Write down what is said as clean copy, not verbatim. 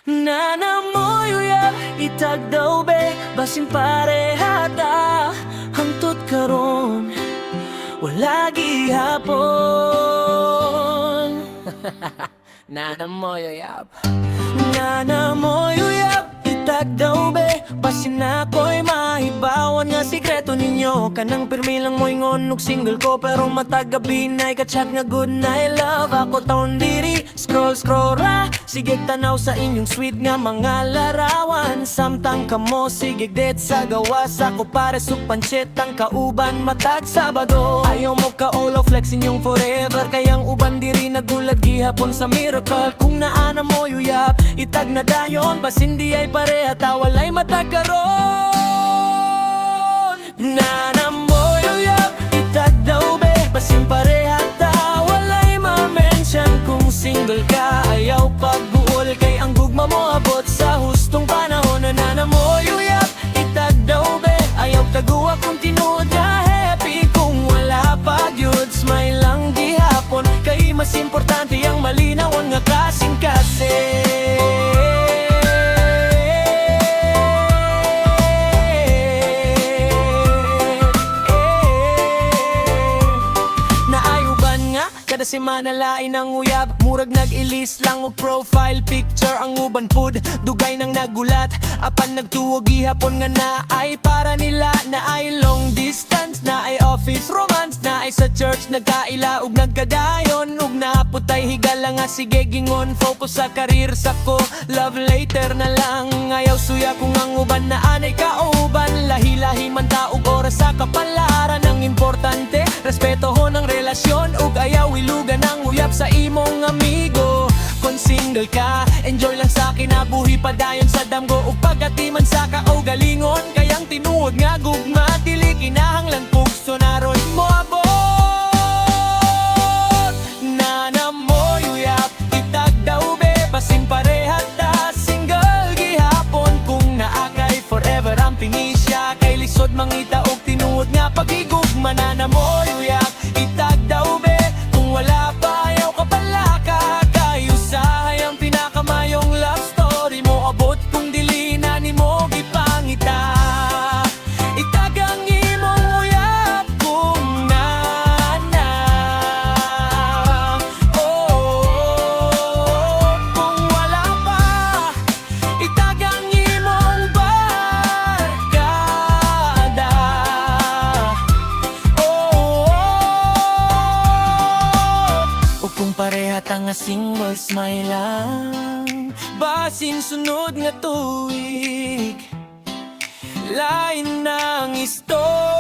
Nana Moy Uyab, itag Daw Basin Pareha ta. Hangtod karon, wala gihapon. Nana Moy Uyab, Nana Moy Uyab, itag Daw Basin ako'y mahibaw-an nga sikreto ninyo. Kanang pirmi lang moingon ug single ko, pero matag gabii naay ka-chat nga goodnight love. Ako tawn diri, scroll ra, Sige'g tanaw sa inyong sweet nga mga larawan. Samtang, kamo, Sige'g sa gawas. Ako pares ug pancit ang kauban, matag Sabado. Ayaw mo kaulaw, flex inyong forever, kayang uban diri nagulat gihapon sa miracle. Kung naana Moy Uyab, itag na dayon, basin di ay pareha ta, walay matag karon. Nana Moy Uyab, itag Daw Basin Pareha ta, walay ma-mention kung single ka. Ayaw pagbuol kay ang gugma mo abot sa hustong panahon. Nana Moy Uyab, itag Daw ayaw taguwa kung tinuod na happy. Kung wala pag yun, smile lang gihapon, kay mas importante ang malinaw ang nga kasing-kasi. Kada semana lain ang uyab, murag nag-ilis lang og profile picture. Ang uban pud, dugay nang nagulat, apan nagtuog gihapon nga naay para nila. Naay long distance, naay office romance, naay sa church nagkaila ug nagkadayon. Ug naputay higala nga sige gingon, focus sa karir sa ko, love later na lang. Ayaw suya kung ang uban na anay kauban, lahi-lahi man ta ug oras sa kapalaran. Ang importante, respetohon ang relasyon ug ayaw ilugan ang uyab sa imong amigo. Kung single ka, enjoy lang sa kinabuhi, padayon sa damgo ug pagatiman sa kaugalingon. Kayang tinuod nga gugma, dili kinahanglan pugso naroy mo abot. Nana Moy Uyab, itag Daw Basin Pareha ta, single gihapon. Kung naa kay forever ang pinisya, kay lisod mangita og tinuod nga pagigugma. Nana Moy Uyab, itag Daw wala pa, ayaw ka pala ka, kayo sahay ang pinakamayong love story mo abot kung dili na ni mo gipangita. Itag ang imong uyab kung nana, kung wala pa, itag ang imong barkada. Kung pareha ta nga single, smile lang, basin sunod nga tuig, lain ng istorya.